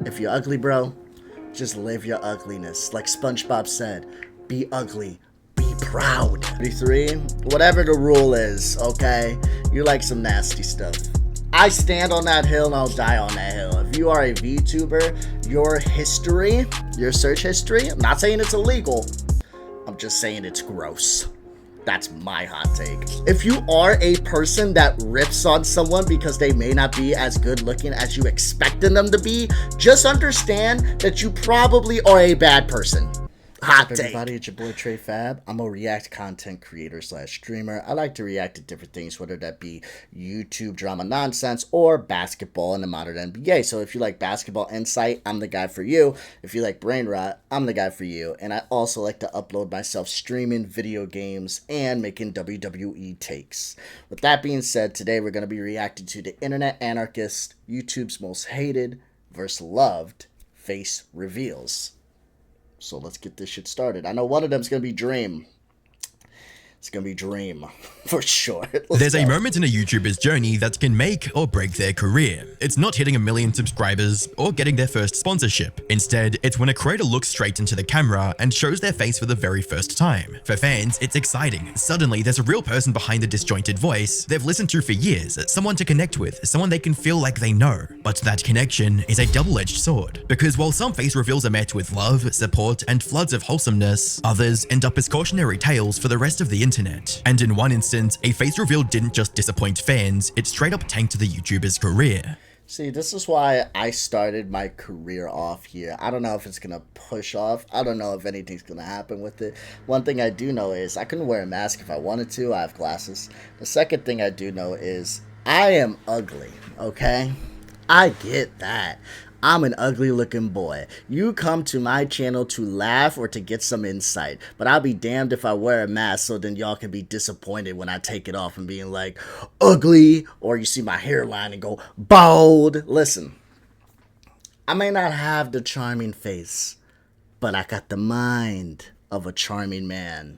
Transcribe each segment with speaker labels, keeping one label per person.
Speaker 1: If you're ugly, bro, just live your ugliness. Like SpongeBob said, be ugly, be proud. 33, whatever the rule is, okay? You like some nasty stuff. I stand on that hill and I'll die on that hill. If you are a VTuber, your history, your search history, I'm not saying it's illegal. I'm just saying it's gross. That's my hot take. If you are a person that rips on someone because they may not be as good looking as you expected them to be, just understand that you probably are a bad person. Hot take. Everybody, it's your boy Trey Fab. I'm a React content creator / streamer. I like to react to different things, whether that be YouTube drama nonsense or basketball in the modern NBA. So if you like basketball insight, I'm the guy for you. If you like brain rot, I'm the guy for you. And I also like to upload myself streaming video games and making WWE takes. With that being said, today we're going to be reacting to the Internet Anarchist, YouTube's most hated versus loved face reveals. So let's get this shit started. I know one of them is going to be Dream. It's going to be Dream, for sure.
Speaker 2: There's a moment in a YouTuber's journey that can make or break their career. It's not hitting 1 million subscribers or getting their first sponsorship. Instead, it's when a creator looks straight into the camera and shows their face for the very first time. For fans, it's exciting. Suddenly, there's a real person behind the disjointed voice they've listened to for years, someone to connect with, someone they can feel like they know. But that connection is a double-edged sword, because while some face reveals are met with love, support, and floods of wholesomeness, others end up as cautionary tales for the rest of the internet. And in one instance, a face reveal didn't just disappoint fans, it straight up tanked the YouTuber's career.
Speaker 1: See, this is why I started my career off here. I don't know if it's going to push off. I don't know if anything's going to happen with it. One thing I do know is I couldn't wear a mask if I wanted to. I have glasses. The second thing I do know is I am ugly, okay? I get that. I'm an ugly looking boy. You come to my channel to laugh or to get some insight, but I'll be damned if I wear a mask so then y'all can be disappointed when I take it off and being like, ugly, or you see my hairline and go, bald. Listen, I may not have the charming face, but I got the mind of a charming man.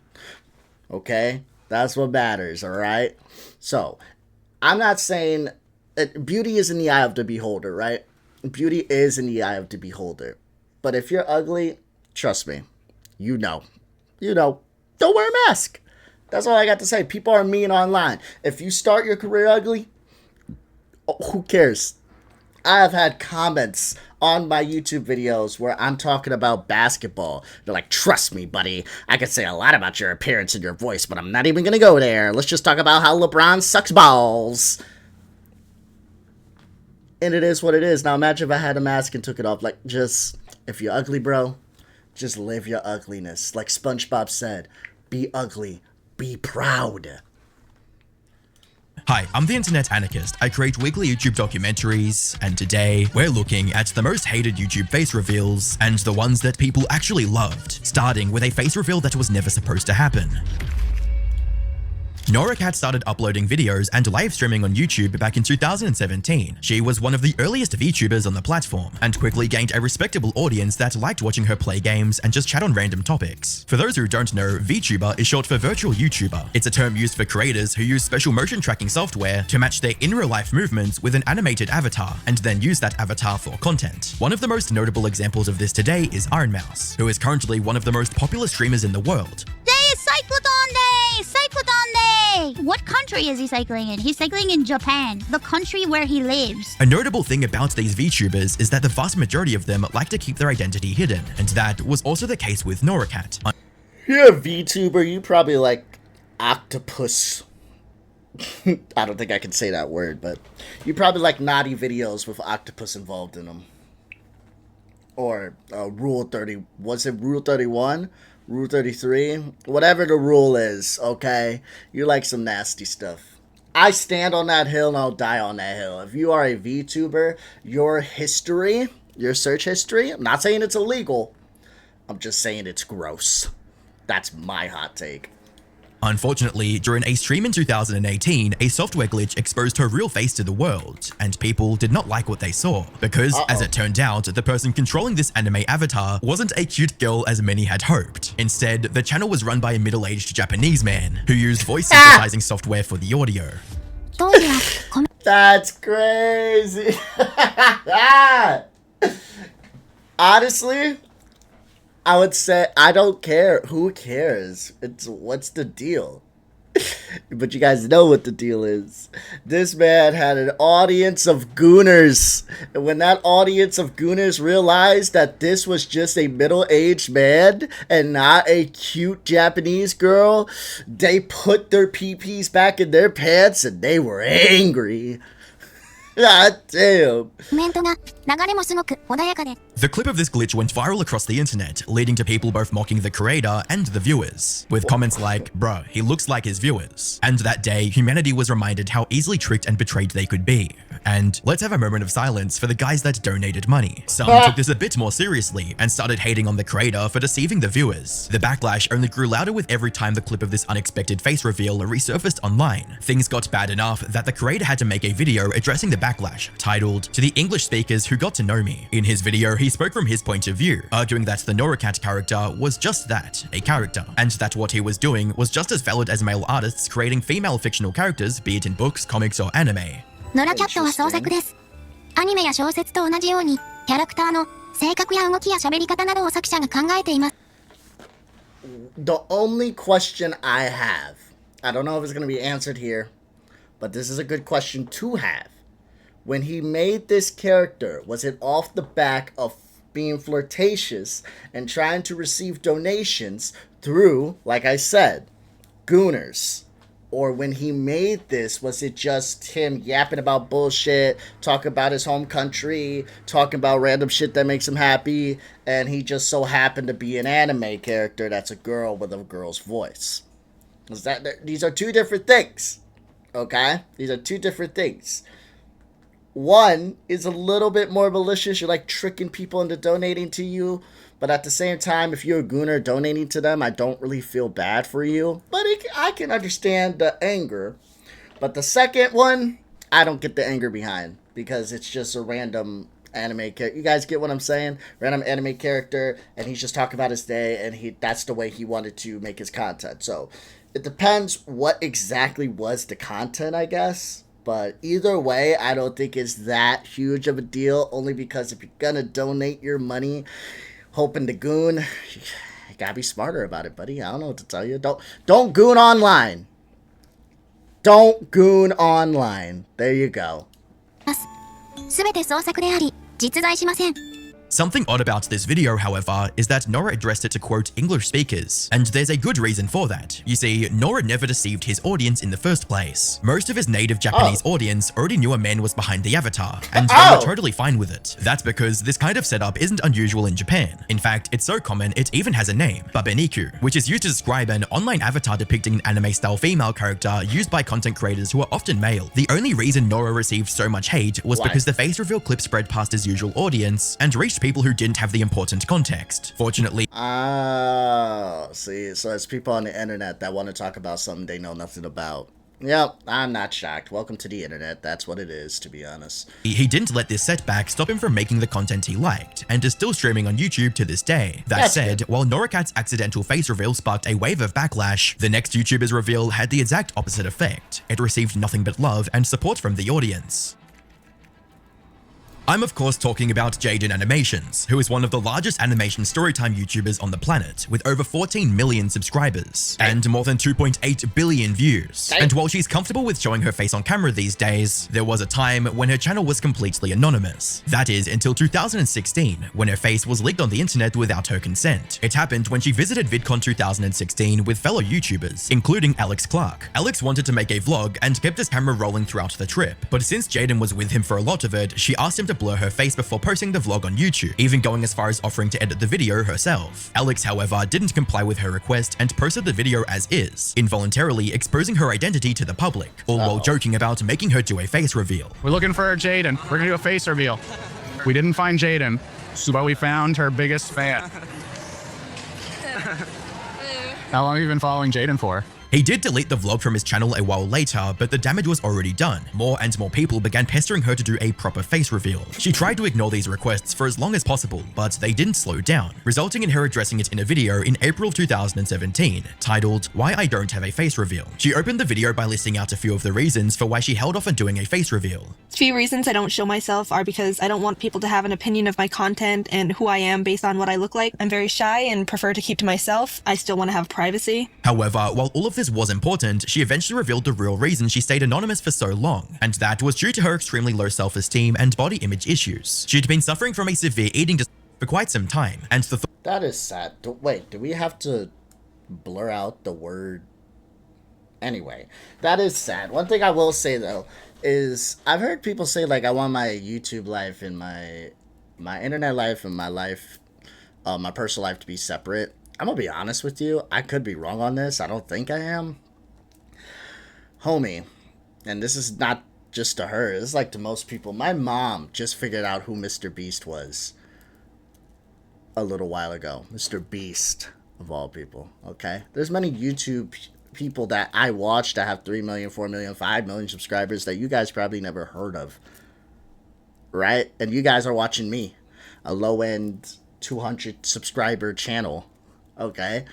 Speaker 1: Okay? That's what matters, alright? So, I'm not saying beauty is in the eye of the beholder, right? Beauty is in the eye of the beholder. But if you're ugly, trust me, you know, don't wear a mask. That's all I got to say. People are mean online. If you start your career ugly, who cares? I have had comments on my YouTube videos where I'm talking about basketball. They're like, trust me, buddy, I could say a lot about your appearance and your voice, but I'm not even going to go there. Let's just talk about how LeBron sucks balls. And it is what it is. Now imagine if I had a mask and took it off. Like, just, if you're ugly, bro, just live your ugliness. Like SpongeBob said, be ugly, be proud.
Speaker 2: Hi, I'm the Internet Anarchist. I create weekly YouTube documentaries, and today we're looking at the most hated YouTube face reveals and the ones that people actually loved, starting with a face reveal that was never supposed to happen. Nora Cat started uploading videos and live streaming on YouTube back in 2017. She was one of the earliest VTubers on the platform and quickly gained a respectable audience that liked watching her play games and just chat on random topics. For those who don't know, VTuber is short for virtual YouTuber. It's a term used for creators who use special motion tracking software to match their in-real-life movements with an animated avatar and then use that avatar for content. One of the most notable examples of this today is Iron Mouse, who is currently one of the most popular streamers in the world.
Speaker 3: Cyclodon Day! Cyclodon Day! What country is he cycling in? He's cycling in Japan, the country where he lives.
Speaker 2: A notable thing about these VTubers is that the vast majority of them like to keep their identity hidden, and that was also the case with NoraCat.
Speaker 1: You're a VTuber, you probably like octopus. I don't think I can say that word, but you probably like naughty videos with octopus involved in them. Or Rule 30, was it Rule 31? Rule 33? Whatever the rule is, okay? You like some nasty stuff. I stand on that hill and I'll die on that hill. If you are a VTuber, your history, your search history, I'm not saying it's illegal. I'm just saying it's gross. That's my hot take.
Speaker 2: Unfortunately, during a stream in 2018, a software glitch exposed her real face to the world, and people did not like what they saw, because, as it turned out, the person controlling this anime avatar wasn't a cute girl as many had hoped. Instead, the channel was run by a middle-aged Japanese man, who used voice synthesizing software for the audio.
Speaker 1: That's crazy. Honestly, I would say I don't care. Who cares? It's what's the deal? But you guys know what the deal is. This man had an audience of gooners. And when that audience of gooners realized that this was just a middle-aged man and not a cute Japanese girl, they put their PPs back in their pants and they were angry. God damn.
Speaker 2: The clip of this glitch went viral across the internet, leading to people both mocking the creator and the viewers, with comments like, bruh, he looks like his viewers. And that day, humanity was reminded how easily tricked and betrayed they could be. And let's have a moment of silence for the guys that donated money. Some took this a bit more seriously and started hating on the creator for deceiving the viewers. The backlash only grew louder with every time the clip of this unexpected face reveal resurfaced online. Things got bad enough that the creator had to make a video addressing the backlash, titled, "To the English Speakers Who Got to Know Me." In his video, he spoke from his point of view, arguing that the NoraCat character was just that, a character, and that what he was doing was just as valid as male artists creating female fictional characters, be it in books, comics, or anime.
Speaker 4: ノラキャットは創作です。アニメや小説と同じように、キャラクターの性格や動きや喋り方などを作者が考えています。
Speaker 1: The only question I have, I don't know if it's going to be answered here, but this is a good question to have. When he made this character, was it off the back of being flirtatious and trying to receive donations through, like I said, gooners? Or when he made this, was it just him yapping about bullshit, talking about his home country, talking about random shit that makes him happy, and he just so happened to be an anime character that's a girl with a girl's voice? These are two different things, okay? These are two different things. One is a little bit more malicious. You're like tricking people into donating to you. But at the same time, if you're a gooner donating to them, I don't really feel bad for you. But I can understand the anger. But the second one, I don't get the anger behind. Because it's just a random anime character. You guys get what I'm saying? Random anime character. And he's just talking about his day. And that's the way he wanted to make his content. So it depends what exactly was the content, I guess. But either way, I don't think it's that huge of a deal. Only because if you're going to donate your money hoping to goon, you gotta be smarter about it, buddy. I don't know what to tell you. Don't goon online. Don't goon online. There you go.
Speaker 4: すべて創作であり、実在しません。
Speaker 2: Something odd about this video, however, is that Nora addressed it to quote English speakers, and there's a good reason for that. You see, Nora never deceived his audience in the first place. Most of his native Japanese audience already knew a man was behind the avatar, and they were totally fine with it. That's because this kind of setup isn't unusual in Japan. In fact, it's so common it even has a name, Babeniku, which is used to describe an online avatar depicting an anime-style female character used by content creators who are often male. The only reason Nora received so much hate was because the face reveal clip spread past his usual audience and reached people who didn't have the important context. Fortunately,
Speaker 1: see, so it's people on the internet that want to talk about something they know nothing about. Yep, I'm not shocked. Welcome to the internet. That's what it is, to be honest.
Speaker 2: He didn't let this setback stop him from making the content he liked, and is still streaming on YouTube to this day. That said, while NoraCat's accidental face reveal sparked a wave of backlash, the next YouTuber's reveal had the exact opposite effect. It received nothing but love and support from the audience. I'm of course talking about Jaden Animations, who is one of the largest animation storytime YouTubers on the planet, with over 14 million subscribers and more than 2.8 billion views. And while she's comfortable with showing her face on camera these days, there was a time when her channel was completely anonymous. That is, until 2016, when her face was leaked on the internet without her consent. It happened when she visited VidCon 2016 with fellow YouTubers, including Alex Clark. Alex wanted to make a vlog and kept his camera rolling throughout the trip, but since Jaden was with him for a lot of it, she asked him to blur her face before posting the vlog on YouTube, even going as far as offering to edit the video herself. Alex, however, didn't comply with her request and posted the video as is, involuntarily exposing her identity to the public, all while joking about making her do a face reveal.
Speaker 5: We're looking for Jaden. We're gonna do a face reveal. We didn't find Jaden, but we found her biggest fan. How long have you been following Jaden for?
Speaker 2: He did delete the vlog from his channel a while later, but the damage was already done. More and more people began pestering her to do a proper face reveal. She tried to ignore these requests for as long as possible, but they didn't slow down, resulting in her addressing it in a video in April of 2017, titled "Why I Don't Have a Face Reveal." She opened the video by listing out a few of the reasons for why she held off on doing a face reveal.
Speaker 6: A few reasons I don't show myself are because I don't want people to have an opinion of my content and who I am based on what I look like. I'm very shy and prefer to keep to myself. I still want to have privacy.
Speaker 2: However, while all of this was important, she eventually revealed the real reason she stayed anonymous for so long, and that was due to her extremely low self-esteem and body image issues. She'd been suffering from a severe eating disorder for quite some time, and
Speaker 1: that is sad. Wait, do we have to blur out the word? Anyway, that is sad. One thing I will say though is I've heard people say like I want my YouTube life and my internet life and my life, my personal life to be separate. I'm gonna be honest with you. I could be wrong on this. I don't think I am. Homie, and this is not just to her. It's like to most people. My mom just figured out who Mr. Beast was a little while ago. Mr. Beast, of all people, okay? There's many YouTube people that I watch that have 3 million, 4 million, 5 million subscribers that you guys probably never heard of, right? And you guys are watching me, a low-end 200 subscriber channel, okay?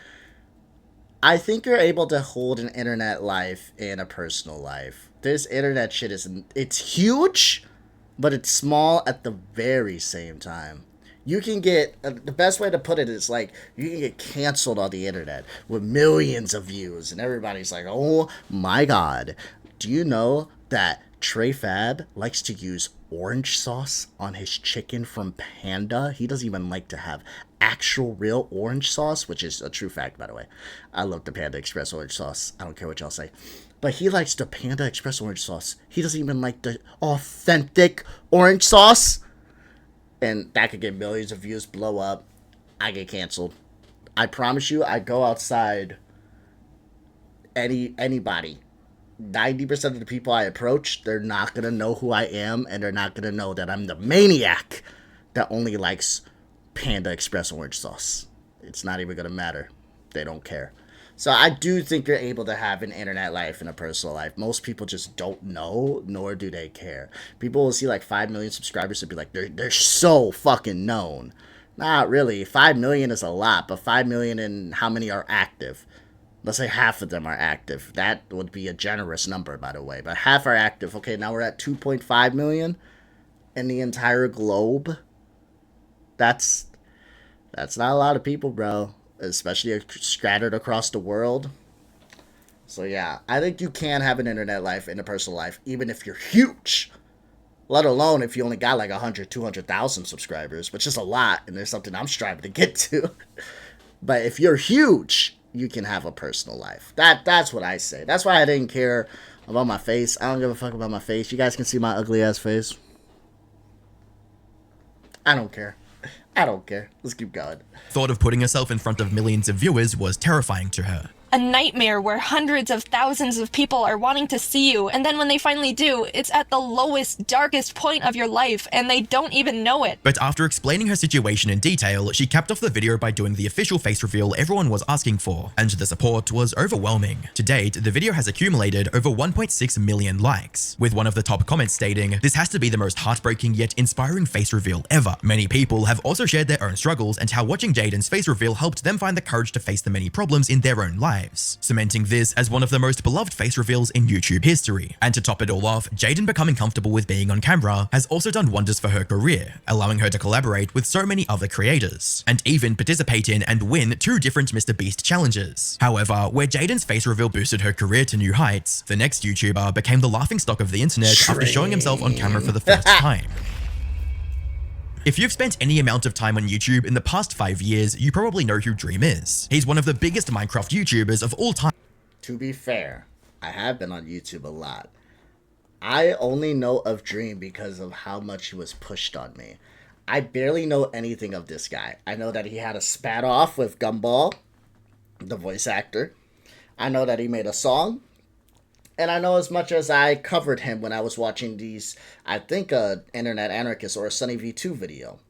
Speaker 1: I think you're able to hold an internet life and a personal life. This internet shit it's huge, but it's small at the very same time. You can get, the best way to put it is like, you can get canceled on the internet with millions of views, and everybody's like, oh my god, do you know that Trey Fab likes to use orange sauce on his chicken from Panda? He doesn't even like to have actual real orange sauce, which is a true fact, by the way. I love the Panda Express orange sauce. I don't care what y'all say. But he likes the Panda Express orange sauce. He doesn't even like the authentic orange sauce. And that could get millions of views, blow up. I get canceled. I promise you, I go outside. Anybody. 90% of the people I approach, they're not going to know who I am, and they're not going to know that I'm the maniac that only likes Panda Express orange sauce. It's not even going to matter. They don't care. So I do think you're able to have an internet life and a personal life. Most people just don't know, nor do they care. People will see like 5 million subscribers and be like, they're so fucking known. Not really. 5 million is a lot, but 5 million and how many are active? Let's say half of them are active. That would be a generous number, by the way. But half are active. Okay, now we're at 2.5 million in the entire globe. That's not a lot of people, bro. Especially scattered across the world. So yeah, I think you can have an internet life and a personal life, even if you're huge. Let alone if you only got like 100, 200,000 subscribers, which is a lot, and there's something I'm striving to get to. But if you're huge, you can have a personal life. That's what I say. That's why I didn't care about my face. I don't give a fuck about my face. You guys can see my ugly ass face. I don't care. I don't care. Let's keep going.
Speaker 2: Thought of putting herself in front of millions of viewers was terrifying to her.
Speaker 6: A nightmare where hundreds of thousands of people are wanting to see you, and then when they finally do, it's at the lowest, darkest point of your life, and they don't even know it.
Speaker 2: But after explaining her situation in detail, she capped off the video by doing the official face reveal everyone was asking for, and the support was overwhelming. To date, the video has accumulated over 1.6 million likes, with one of the top comments stating, "This has to be the most heartbreaking yet inspiring face reveal ever." Many people have also shared their own struggles and how watching Jaden's face reveal helped them find the courage to face the many problems in their own lives, cementing this as one of the most beloved face reveals in YouTube history. And to top it all off, Jaden becoming comfortable with being on camera has also done wonders for her career, allowing her to collaborate with so many other creators, and even participate in and win 2 different Mr. Beast challenges. However, where Jaden's face reveal boosted her career to new heights, the next YouTuber became the laughingstock of the internet after showing himself on camera for the first time. If you've spent any amount of time on YouTube in the past 5 years, you probably know who Dream is. He's one of the biggest Minecraft YouTubers of all time.
Speaker 1: To be fair, I have been on YouTube a lot. I only know of Dream because of how much he was pushed on me. I barely know anything of this guy. I know that he had a spat off with Gumball, the voice actor. I know that he made a song. And I know as much as I covered him when I was watching these, I think, Internet Anarchist or a Sunny V2 video.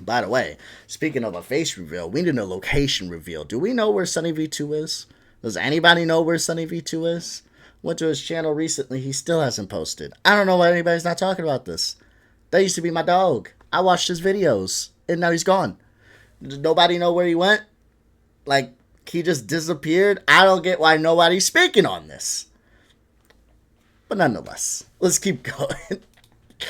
Speaker 1: By the way, speaking of a face reveal, we need a location reveal. Do we know where Sunny V2 is? Does anybody know where Sunny V2 is? Went to his channel recently. He still hasn't posted. I don't know why anybody's not talking about this. That used to be my dog. I watched his videos, and now he's gone. Does nobody know where he went? Like, he just disappeared? I don't get why nobody's speaking on this. But nonetheless, let's keep going.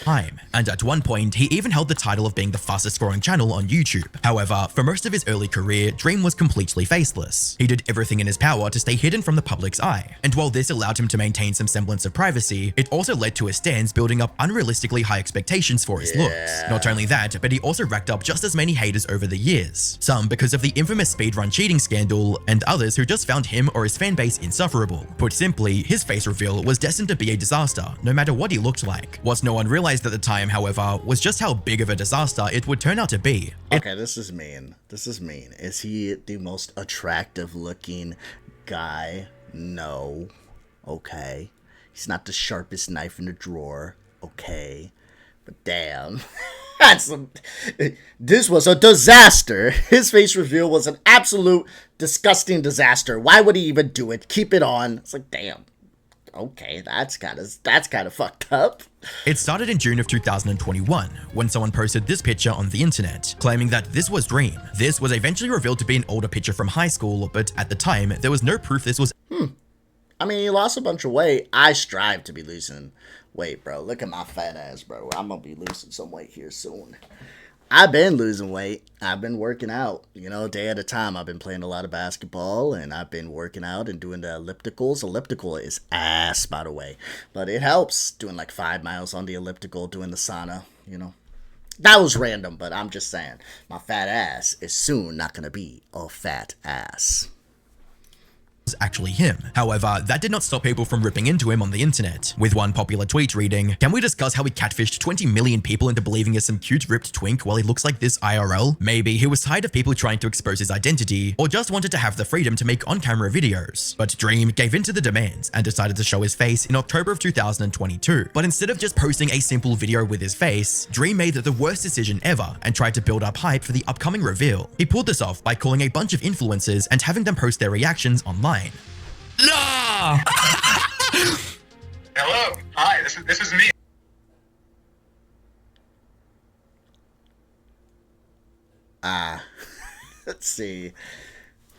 Speaker 2: Time, and at one point, he even held the title of being the fastest growing channel on YouTube. However, for most of his early career, Dream was completely faceless. He did everything in his power to stay hidden from the public's eye, and while this allowed him to maintain some semblance of privacy, it also led to his stans building up unrealistically high expectations for his looks. Not only that, but he also racked up just as many haters over the years, some because of the infamous speedrun cheating scandal, and others who just found him or his fanbase insufferable. Put simply, his face reveal was destined to be a disaster, no matter what he looked like. What no one realized at the time, however, was just how big of a disaster it would turn out to be.
Speaker 1: Okay, this is mean. This is mean. Is he the most attractive looking guy? No. Okay. He's not the sharpest knife in the drawer. Okay. But damn. This was a disaster. His face reveal was an absolute disgusting disaster. Why would he even do it? Keep it on. It's like, damn. Okay, that's kind of fucked up.
Speaker 2: It started in June of 2021, when someone posted this picture on the internet, claiming that this was Dream. This was eventually revealed to be an older picture from high school, but at the time, there was no proof this was.
Speaker 1: I mean, he lost a bunch of weight. I strive to be losing weight, bro. Look at my fat ass, bro. I'm gonna be losing some weight here soon. I've been losing weight. I've been working out, day at a time. I've been playing a lot of basketball, and I've been working out and doing the ellipticals. Elliptical is ass, by the way. But it helps doing like 5 miles on the elliptical, doing the sauna, That was random, but I'm just saying. My fat ass is soon not going to be a fat ass.
Speaker 2: Actually him. However, that did not stop people from ripping into him on the internet, with one popular tweet reading, "Can we discuss how he catfished 20 million people into believing he's some cute ripped twink while he looks like this IRL? Maybe he was tired of people trying to expose his identity, or just wanted to have the freedom to make on-camera videos." But Dream gave in to the demands and decided to show his face in October of 2022. But instead of just posting a simple video with his face, Dream made the worst decision ever and tried to build up hype for the upcoming reveal. He pulled this off by calling a bunch of influencers and having them post their reactions online.
Speaker 7: No! Hello. Hi, this is me.
Speaker 1: Let's see.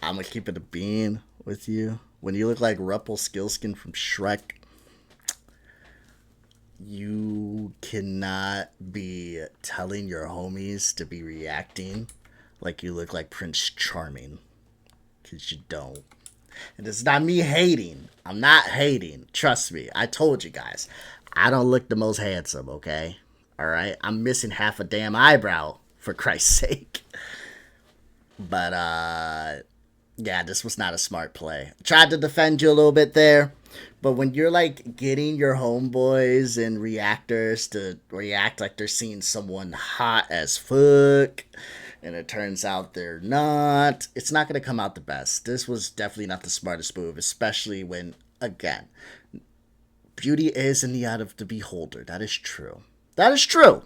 Speaker 1: I'm gonna keep it a bean with you. When you look like Rumpelstiltskin from Shrek, you cannot be telling your homies to be reacting like you look like Prince Charming. Because you don't. And it's not me hating. I'm not hating. Trust me. I told you guys. I don't look the most handsome, okay? Alright? I'm missing half a damn eyebrow, for Christ's sake. But, yeah, this was not a smart play. I tried to defend you a little bit there. But when you're, like, getting your homeboys and reactors to react like they're seeing someone hot as fuck, and it turns out they're not, it's not going to come out the best. This was definitely not the smartest move, especially when, again, beauty is in the eye of the beholder. That is true. That is true.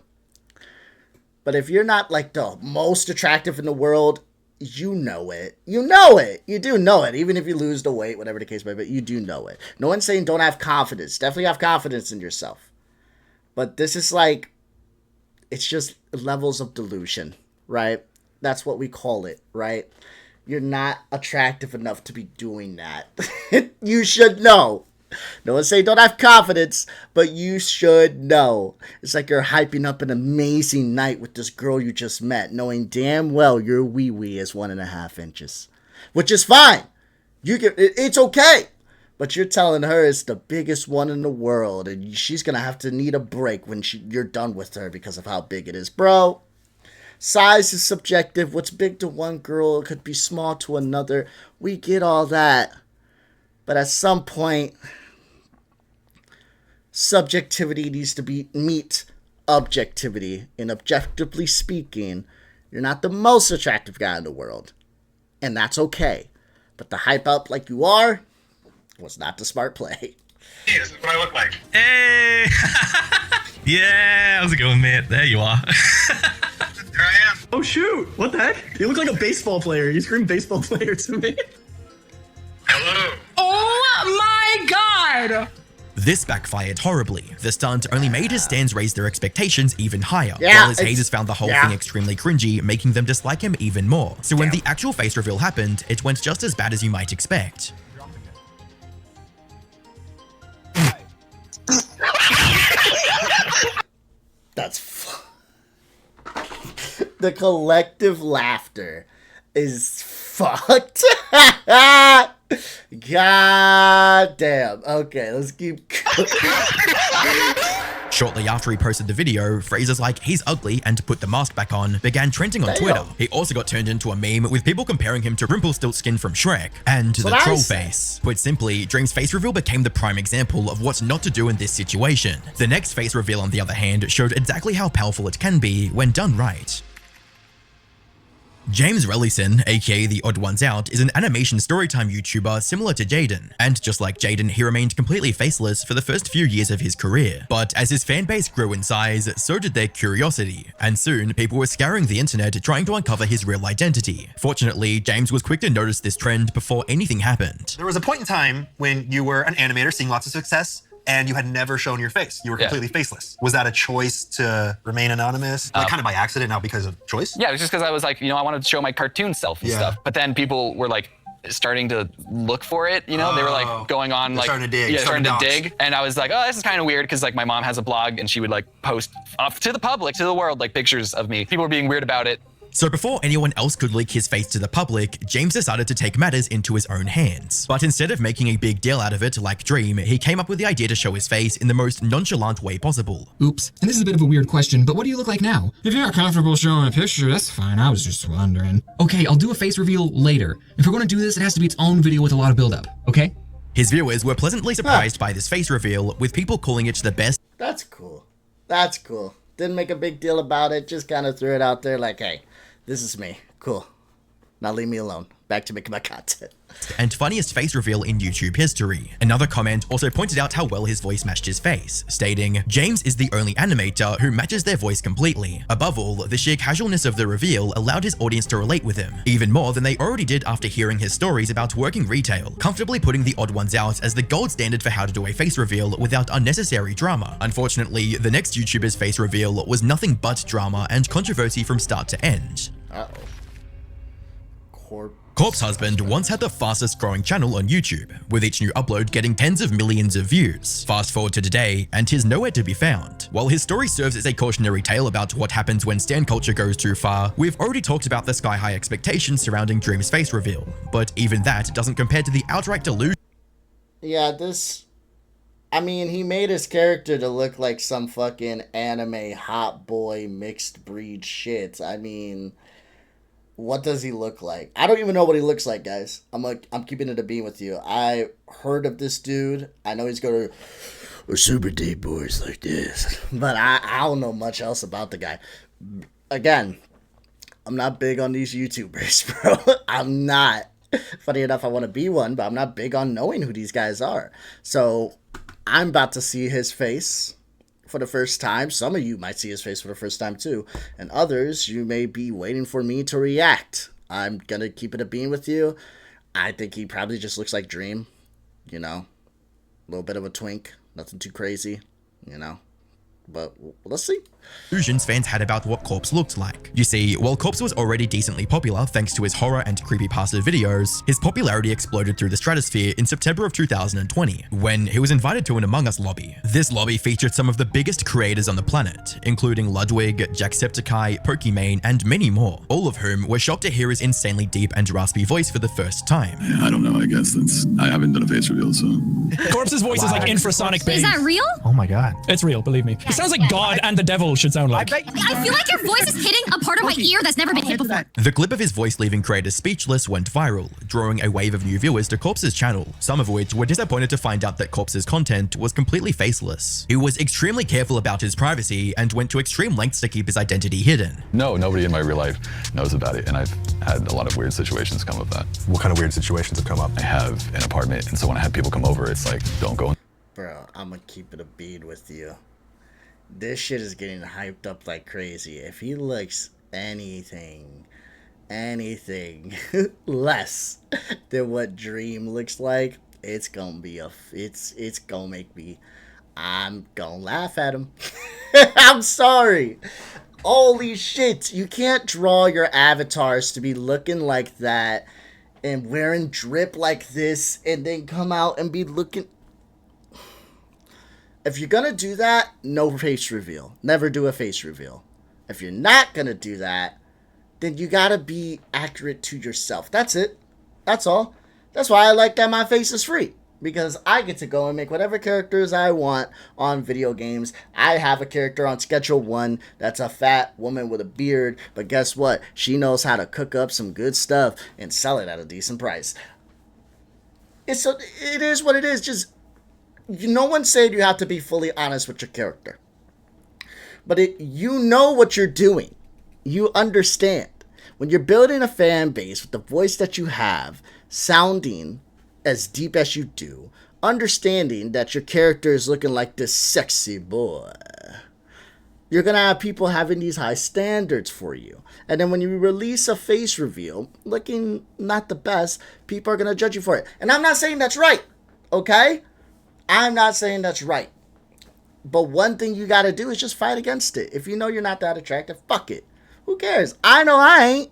Speaker 1: But if you're not, like, the most attractive in the world, you know it. You know it. You do know it. Even if you lose the weight, whatever the case may be, you do know it. No one's saying don't have confidence. Definitely have confidence in yourself. But this is like, it's just levels of delusion, right? That's what we call it, right? You're not attractive enough to be doing that. You should know. No one's saying don't have confidence, but you should know. It's like you're hyping up an amazing night with this girl you just met, knowing damn well your wee-wee is 1.5 inches. Which is fine. It's okay. But you're telling her it's the biggest one in the world, and she's going to have to need a break when you're done with her because of how big it is. Bro, size is subjective. What's big to one girl could be small to another. We get all that. But at some point, subjectivity needs to meet objectivity. And objectively speaking, you're not the most attractive guy in the world. And that's okay. But the hype up like you are was not the smart play.
Speaker 7: Hey, this is what I look like.
Speaker 8: Hey! Yeah, how's it going, mate? There you are.
Speaker 7: There I am.
Speaker 9: Oh shoot! What the heck? You look like a baseball player. You scream baseball player to me.
Speaker 7: Hello.
Speaker 5: God!
Speaker 2: This backfired horribly. The stunt only made his stands raise their expectations even higher,
Speaker 1: Yeah,
Speaker 2: while his haters found the whole thing extremely cringy, making them dislike him even more. So when the actual face reveal happened, it went just as bad as you might expect.
Speaker 1: That's the collective laughter is fucked. God damn. Okay, let's keep going.
Speaker 2: Shortly after he posted the video, phrases like "he's ugly" and "put the mask back on" began trending on Twitter. He also got turned into a meme with people comparing him to Rumpelstiltskin from Shrek and the troll face. Put simply, Dream's face reveal became the prime example of what not to do in this situation. The next face reveal, on the other hand, showed exactly how powerful it can be when done right. James Relison, aka The Odd Ones Out, is an animation storytime YouTuber similar to Jaden, and just like Jaden, he remained completely faceless for the first few years of his career. But as his fanbase grew in size, so did their curiosity, and soon people were scouring the internet trying to uncover his real identity. Fortunately, James was quick to notice this trend before anything happened.
Speaker 9: There was a point in time when you were an animator seeing lots of success, and you had never shown your face. You were completely faceless. Was that a choice to remain anonymous? Like kind of by accident, not because of choice?
Speaker 10: Yeah, it was just because I was like, I wanted to show my cartoon self and stuff. But then people were like starting to look for it, they were like going on like
Speaker 9: starting to dig.
Speaker 10: Yeah, starting to dig. And I was like, oh, this is kind of weird because like my mom has a blog and she would like post up to the public, to the world, like pictures of me. People were being weird about it.
Speaker 2: So before anyone else could leak his face to the public, James decided to take matters into his own hands. But instead of making a big deal out of it like Dream, he came up with the idea to show his face in the most nonchalant way possible.
Speaker 11: Oops, and this is a bit of a weird question, but what do you look like now? If you're not comfortable showing a picture, that's fine, I was just wondering. Okay, I'll do a face reveal later. If we're gonna do this, it has to be its own video with a lot of build-up, okay?
Speaker 2: His viewers were pleasantly surprised by this face reveal, with people calling it the best.
Speaker 1: That's cool. That's cool. Didn't make a big deal about it, just kind of threw it out there like, hey, this is me. Cool. Now leave me alone. Back to making my content.
Speaker 2: And funniest face reveal in YouTube history. Another comment also pointed out how well his voice matched his face, stating, James is the only animator who matches their voice completely. Above all, the sheer casualness of the reveal allowed his audience to relate with him, even more than they already did after hearing his stories about working retail, comfortably putting The Odd Ones Out as the gold standard for how to do a face reveal without unnecessary drama. Unfortunately, the next YouTuber's face reveal was nothing but drama and controversy from start to end. Corpse Husband once had the fastest growing channel on YouTube, with each new upload getting tens of millions of views. Fast forward to today, and he's nowhere to be found. While his story serves as a cautionary tale about what happens when stan culture goes too far, we've already talked about the sky-high expectations surrounding Dream's face reveal, but even that doesn't compare to the outright delusion.
Speaker 1: Yeah, I mean, he made his character to look like some fucking anime hot boy mixed breed shit. I mean, what does he look like? I don't even know what he looks like, guys. I'm keeping it a beam with you. I heard of this dude. I know he's going to super deep boys like this, but I don't know much else about the guy. Again, I'm not big on these YouTubers, bro. I'm not. Funny enough, I want to be one, but I'm not big on knowing who these guys are. So I'm about to see his face for the first time. Some of you might see his face for the first time too, and others, you may be waiting for me to react. I'm gonna keep it a beam with you. I think he probably just looks like Dream, a little bit of a twink, nothing too crazy, but let's see.
Speaker 2: Illusions fans had about what Corpse looked like. You see, while Corpse was already decently popular thanks to his horror and creepypasta videos, his popularity exploded through the stratosphere in September of 2020, when he was invited to an Among Us lobby. This lobby featured some of the biggest creators on the planet, including Ludwig, Jacksepticeye, Pokimane, and many more, all of whom were shocked to hear his insanely deep and raspy voice for the first time.
Speaker 12: I don't know, I guess I haven't done a face reveal, so.
Speaker 13: Corpse's voice is like infrasonic bass.
Speaker 3: Is that real?
Speaker 13: Oh my god. It's real, believe me. It sounds like God and the devil should sound like.
Speaker 3: I feel like your voice is hitting a part of my ear that's never been hit before.
Speaker 2: The clip of his voice leaving creators speechless went viral, drawing a wave of new viewers to Corpse's channel, some of which were disappointed to find out that Corpse's content was completely faceless. He was extremely careful about his privacy and went to extreme lengths to keep his identity hidden.
Speaker 12: No, nobody in my real life knows about it, and I've had a lot of weird situations come of that. What kind of weird situations have come up? I have an apartment, and so when I have people come over, it's like, don't go in.
Speaker 1: Bro, I'm gonna keep it a bead with you. This shit is getting hyped up like crazy. If he looks anything less than what Dream looks like, it's gonna be it's gonna make me. I'm gonna laugh at him. I'm sorry. Holy shit! You can't draw your avatars to be looking like that and wearing drip like this, and then come out and be looking. If you're gonna do that, no face reveal. Never do a face reveal. If you're not gonna do that, then you gotta be accurate to yourself. That's it. That's all. That's why I like that my face is free. Because I get to go and make whatever characters I want on video games. I have a character on Schedule 1 that's a fat woman with a beard. But guess what? She knows how to cook up some good stuff and sell it at a decent price. It is what it is. Just, no one said you have to be fully honest with your character. But you know what you're doing. You understand. When you're building a fan base with the voice that you have, sounding as deep as you do, understanding that your character is looking like this sexy boy, you're going to have people having these high standards for you. And then when you release a face reveal looking not the best, people are going to judge you for it. And I'm not saying that's right, okay? I'm not saying that's right. But one thing you got to do is just fight against it. If you know you're not that attractive, fuck it. Who cares? I know I ain't.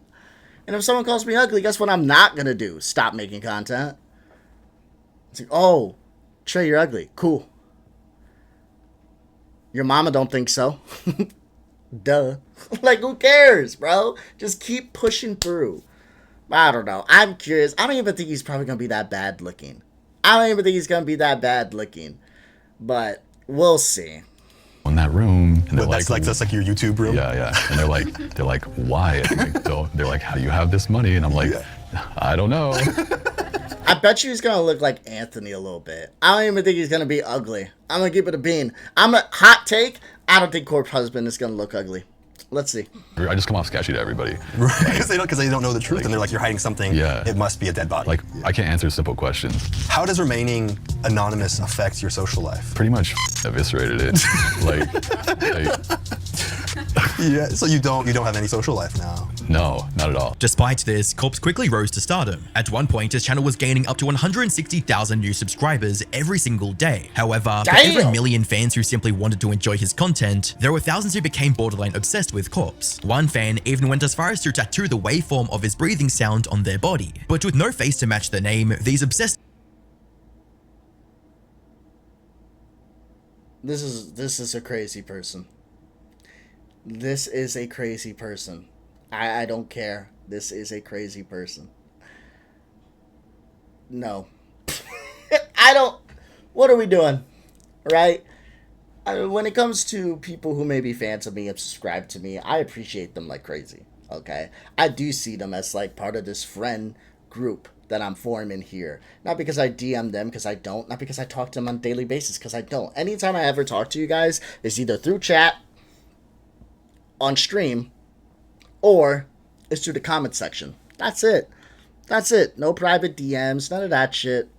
Speaker 1: And if someone calls me ugly, guess what I'm not going to do? Stop making content. It's like, oh, Trey, you're ugly. Cool. Your mama don't think so. Duh. Like, who cares, bro? Just keep pushing through. I don't know. I'm curious. I don't even think he's probably going to be that bad looking. But we'll see.
Speaker 12: In that room, and
Speaker 9: Well, that's like your YouTube room.
Speaker 12: Yeah. And they're like, why? They're like, how do you have this money? And I'm like, I don't know.
Speaker 1: I bet you he's going to look like Anthony a little bit. I don't even think he's going to be ugly. I'm going to keep it a bean. I'm a hot take. I don't think Corp's husband is going to look ugly. Let's see.
Speaker 12: I just come off sketchy to everybody.
Speaker 9: Right, because they don't know the truth, and they're like, you're hiding something. Yeah. It must be a dead body.
Speaker 12: Like, I can't answer simple questions.
Speaker 9: How does remaining anonymous affect your social life?
Speaker 12: Pretty much eviscerated it.
Speaker 9: Yeah, so you don't have any social life now?
Speaker 12: No, not at all.
Speaker 2: Despite this, Corpse quickly rose to stardom. At one point, his channel was gaining up to 160,000 new subscribers every single day. However, for every million fans who simply wanted to enjoy his content, there were thousands who became borderline obsessed with Corpse. One fan even went as far as to tattoo the waveform of his breathing sound on their body. But with no face to match the name, these obsessed
Speaker 1: This is a crazy person. This is a crazy person. I don't care. This is a crazy person. No. I don't. What are we doing? Right? When it comes to people who may be fans of me and subscribe to me, I appreciate them like crazy. Okay? I do see them as like part of this friend group that I'm forming here. Not because I DM them, because I don't. Not because I talk to them on a daily basis, because I don't. Anytime I ever talk to you guys, it's either through chat, on stream, or it's through the comment section. That's it. No private DMs, none of that shit.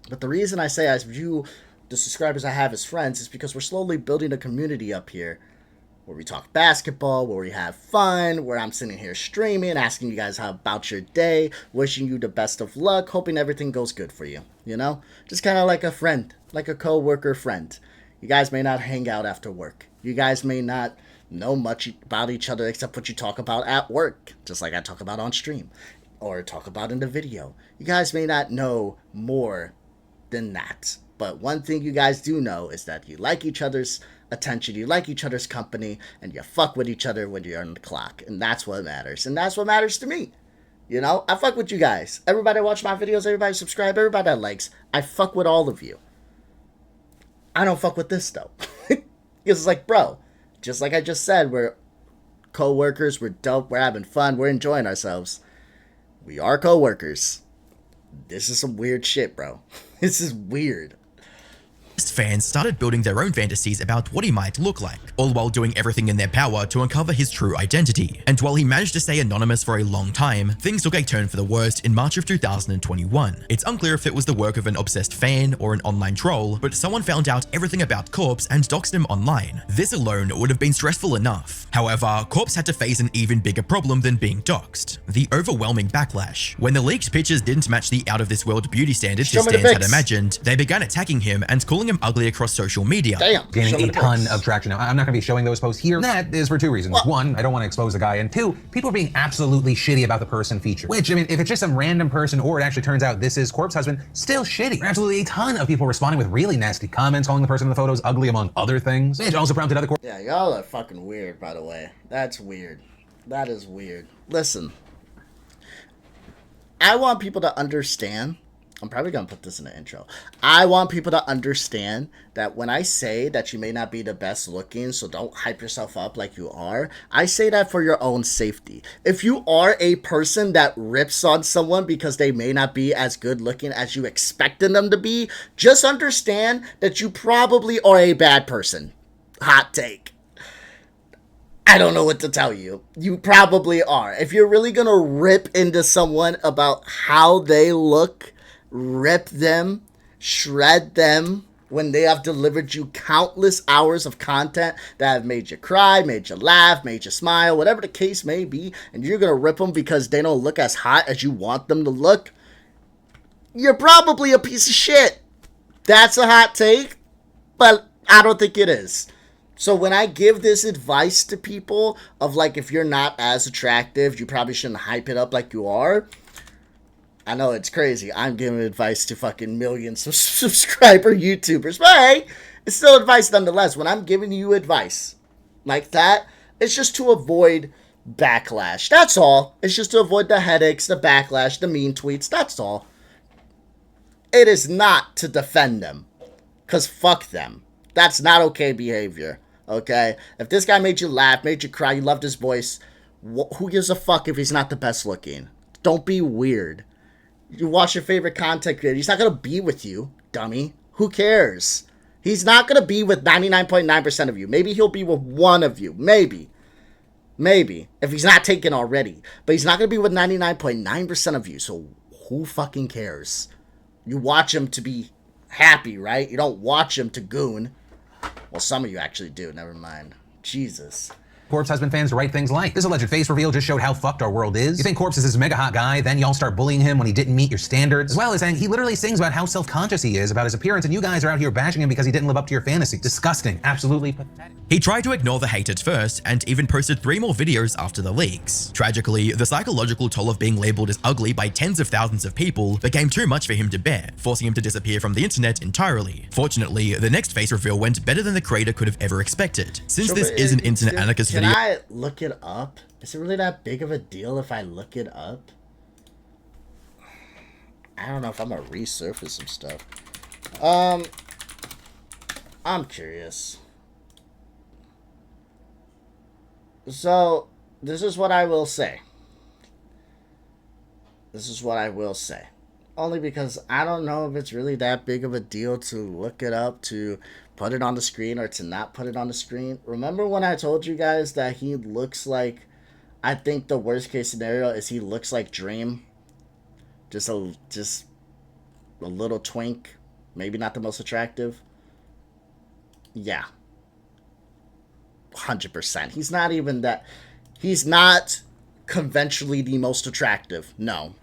Speaker 1: But the reason I say I view the subscribers I have as friends is because we're slowly building a community up here where we talk basketball, where we have fun, where I'm sitting here streaming, asking you guys how about your day, wishing you the best of luck, hoping everything goes good for you, you know? Just kind of like a friend, like a co-worker friend. You guys may not hang out after work. You guys may not know much about each other except what you talk about at work, just like I talk about on stream or talk about in the video. You guys may not know more than that, but one thing you guys do know is that you like each other's attention, you like each other's company, and you fuck with each other when you're on the clock, and that's what matters, and that's what matters to me. You know, I fuck with you guys. Everybody watch my videos, everybody subscribe, everybody that likes. I fuck with all of you. I don't fuck with this though. Because it's like, bro, just like I just said, we're co-workers, we're dope, we're having fun, we're enjoying ourselves. We are co-workers. This is some weird shit, bro. This is weird.
Speaker 2: obsessed fans started building their own fantasies about what he might look like, all while doing everything in their power to uncover his true identity. And while he managed to stay anonymous for a long time, things took a turn for the worst in March of 2021. It's unclear if it was the work of an obsessed fan or an online troll, but someone found out everything about Corpse and doxed him online. This alone would have been stressful enough. However, Corpse had to face an even bigger problem than being doxed: the overwhelming backlash. When the leaked pictures didn't match the out-of-this-world beauty standards his fans had imagined, they began attacking him and calling him ugly across social media.
Speaker 14: Gaining a ton of traction. Now, I'm not going to be showing those posts here. That is for two reasons.
Speaker 1: What?
Speaker 14: One, I don't want to expose the guy, and two, people are being absolutely shitty about the person featured. Which, I mean, if it's just some random person or it actually turns out this is Corpse husband, still shitty. There are absolutely a ton of people responding with really nasty comments, calling the person in the photos ugly, among other things. Which also prompted other
Speaker 1: Yeah, y'all are fucking weird, by the way. That's weird. That is weird. Listen, I want people to understand. I'm probably going to put this in the intro. I want people to understand that when I say that you may not be the best looking, so don't hype yourself up like you are, I say that for your own safety. If you are a person that rips on someone because they may not be as good looking as you expected them to be, just understand that you probably are a bad person. Hot take. I don't know what to tell you. You probably are. If you're really going to rip into someone about how they look, rip them, shred them, when they have delivered you countless hours of content that have made you cry, made you laugh, made you smile, whatever the case may be, and you're going to rip them because they don't look as hot as you want them to look, you're probably a piece of shit. That's a hot take, but I don't think it is. So when I give this advice to people of like, if you're not as attractive, you probably shouldn't hype it up like you are. I know it's crazy. I'm giving advice to fucking millions of subscriber YouTubers. But hey, it's still advice nonetheless. When I'm giving you advice like that, it's just to avoid backlash. That's all. It's just to avoid the headaches, the backlash, the mean tweets. That's all. It is not to defend them. Because fuck them. That's not okay behavior. Okay? If this guy made you laugh, made you cry, you loved his voice, who gives a fuck if he's not the best looking? Don't be weird. You watch your favorite content creator. He's not going to be with you, dummy. Who cares? He's not going to be with 99.9% of you. Maybe he'll be with one of you. Maybe. Maybe. If he's not taken already. But he's not going to be with 99.9% of you. So who fucking cares? You watch him to be happy, right? You don't watch him to goon. Well, some of you actually do. Never mind. Jesus.
Speaker 14: Corpse husband fans to write things like, this alleged face reveal just showed how fucked our world is. You think Corpse is this mega hot guy, then y'all start bullying him when he didn't meet your standards. As well as saying he literally sings about how self-conscious he is about his appearance, and you guys are out here bashing him because he didn't live up to your fantasy. Disgusting. Absolutely pathetic.
Speaker 2: He tried to ignore the hate at first, and even posted 3 more videos after the leaks. Tragically, the psychological toll of being labeled as ugly by tens of thousands of people became too much for him to bear, forcing him to disappear from the internet entirely. Fortunately, the next face reveal went better than the creator could have ever expected. Since this is an internet anarchist video—
Speaker 1: Can I look it up? Is it really that big of a deal if I look it up? I don't know if I'm gonna resurface some stuff. I'm curious. So, this is what I will say. This is what I will say. Only because I don't know if it's really that big of a deal to look it up, to put it on the screen, or to not put it on the screen. Remember when I told you guys that he looks like, I think the worst case scenario is he looks like Dream? Just a little twink. Maybe not the most attractive. Yeah. 100%. He's not even that. He's not conventionally the most attractive. No.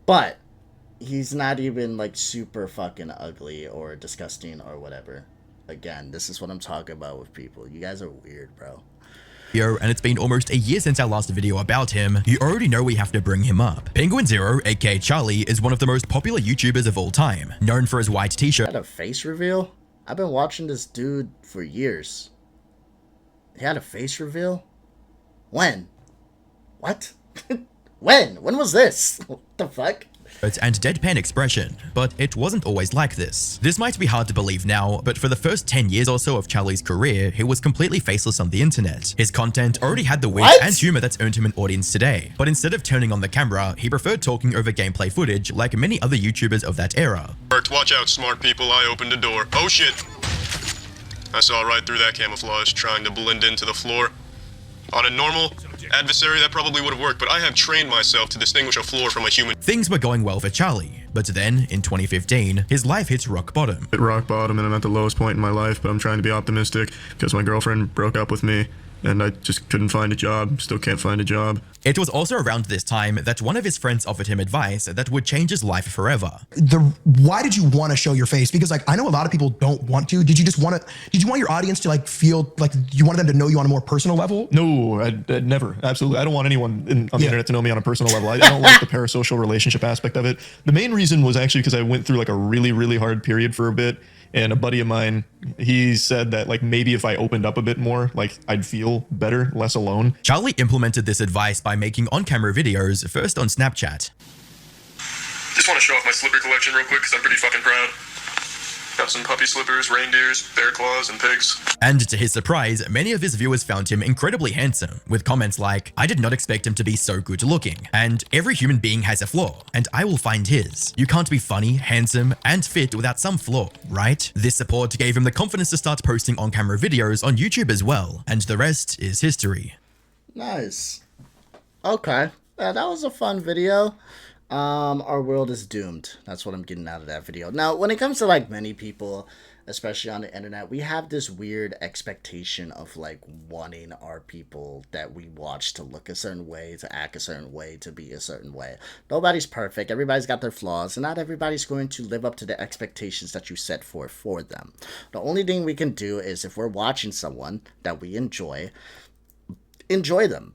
Speaker 1: But he's not even like super fucking ugly or disgusting or whatever. Again, this is what I'm talking about with people. You guys are weird, bro.
Speaker 2: And it's been almost a year since our last video about him, you already know we have to bring him up. Penguin Zero, aka Charlie, is one of the most popular YouTubers of all time, known for his white t-shirt.
Speaker 1: Had a face reveal? I've been watching this dude for years. He had a face reveal? When? What? When? When was this? What the fuck?
Speaker 2: and deadpan expression, but it wasn't always like this. This might be hard to believe now, but for the first 10 years or so of Charlie's career, he was completely faceless on the internet. His content already had the wit and humor that's earned him an audience today, but instead of turning on the camera, he preferred talking over gameplay footage like many other YouTubers of that era.
Speaker 15: Watch out, smart people, I opened a door. Oh shit! I saw right through that camouflage, trying to blend into the floor. On a normal adversary, that probably would have worked, but I have trained myself to distinguish a floor from a human.
Speaker 2: Things were going well for Charlie, but then, in 2015, his life hit rock bottom.
Speaker 15: Hit rock bottom, and I'm at the lowest point in my life, but I'm trying to be optimistic because my girlfriend broke up with me, and I just couldn't find a job, still can't find a job.
Speaker 2: It was also around this time that one of his friends offered him advice that would change his life forever.
Speaker 16: Why did you want to show your face? Because like, I know a lot of people don't want to. Did you want your audience to like feel like you wanted them to know you on a more personal level?
Speaker 15: No, I'd never. Absolutely. I don't want anyone on the internet to know me on a personal level. I don't like the parasocial relationship aspect of it. The main reason was actually because I went through like a really, really hard period for a bit. And a buddy of mine, he said that like maybe if I opened up a bit more, like I'd feel better, less alone.
Speaker 2: Charlie implemented this advice by making on-camera videos, first on Snapchat.
Speaker 15: Just want to show off my slipper collection real quick because I'm pretty fucking proud. Got some puppy slippers, reindeers, bear claws, and pigs.
Speaker 2: And to his surprise, many of his viewers found him incredibly handsome, with comments like, "I did not expect him to be so good looking," and "Every human being has a flaw, and I will find his. You can't be funny, handsome, and fit without some flaw, right?" This support gave him the confidence to start posting on-camera videos on YouTube as well, and the rest is history.
Speaker 1: Nice. Okay. Yeah, that was a fun video. Our world is doomed. That's what I'm getting out of that video. Now, when it comes to like many people, especially on the internet, we have this weird expectation of like wanting our people that we watch to look a certain way, to act a certain way, to be a certain way. Nobody's perfect. Everybody's got their flaws, and not everybody's going to live up to the expectations that you set for them. The only thing we can do is if we're watching someone that we enjoy them.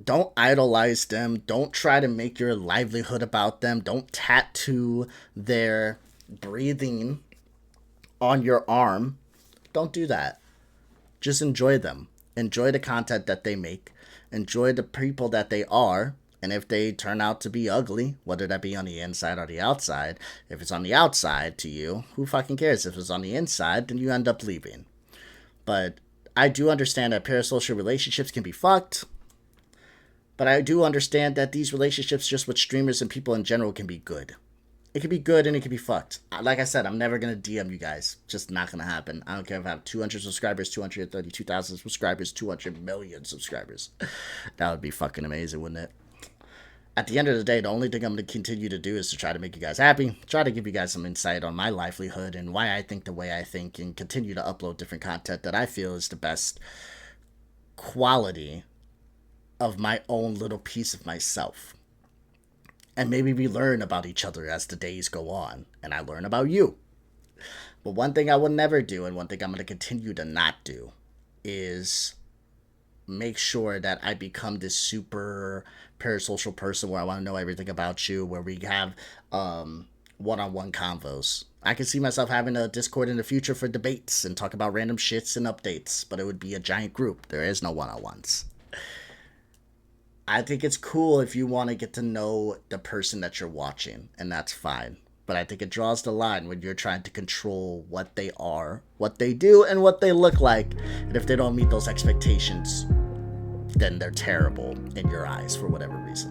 Speaker 1: Don't idolize them. Don't try to make your livelihood about them. Don't tattoo their breathing on your arm. Don't do that. Just enjoy them. Enjoy the content that they make. Enjoy the people that they are. And if they turn out to be ugly, whether that be on the inside or the outside, if it's on the outside to you, who fucking cares? If it's on the inside, then you end up leaving. But I do understand that parasocial relationships can be fucked. But I do understand that these relationships just with streamers and people in general can be good. It can be good and it can be fucked. Like I said, I'm never going to DM you guys. Just not going to happen. I don't care if I have 200 subscribers, 232,000 subscribers, 200 million subscribers. That would be fucking amazing, wouldn't it? At the end of the day, the only thing I'm going to continue to do is to try to make you guys happy. Try to give you guys some insight on my livelihood and why I think the way I think. And continue to upload different content that I feel is the best quality of my own little piece of myself. And maybe we learn about each other as the days go on, and I learn about you. But one thing I will never do, and one thing I'm going to continue to not do, is make sure that I become this super parasocial person where I want to know everything about you, where we have one-on-one convos. I can see myself having a Discord in the future for debates and talk about random shits and updates, but it would be a giant group. There is no one-on-ones. I think it's cool if you want to get to know the person that you're watching, and that's fine. But I think it draws the line when you're trying to control what they are, what they do, and what they look like. And if they don't meet those expectations, then they're terrible in your eyes for whatever reason.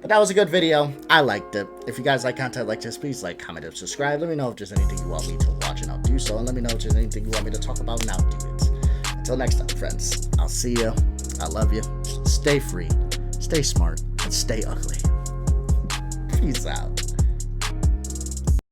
Speaker 1: But that was a good video. I liked it. If you guys like content like this, please like, comment, and subscribe. Let me know if there's anything you want me to watch, and I'll do so. And let me know if there's anything you want me to talk about, and I'll do it. Until next time, friends. I'll see you. I love you. Stay free, stay smart, and stay ugly. Peace out.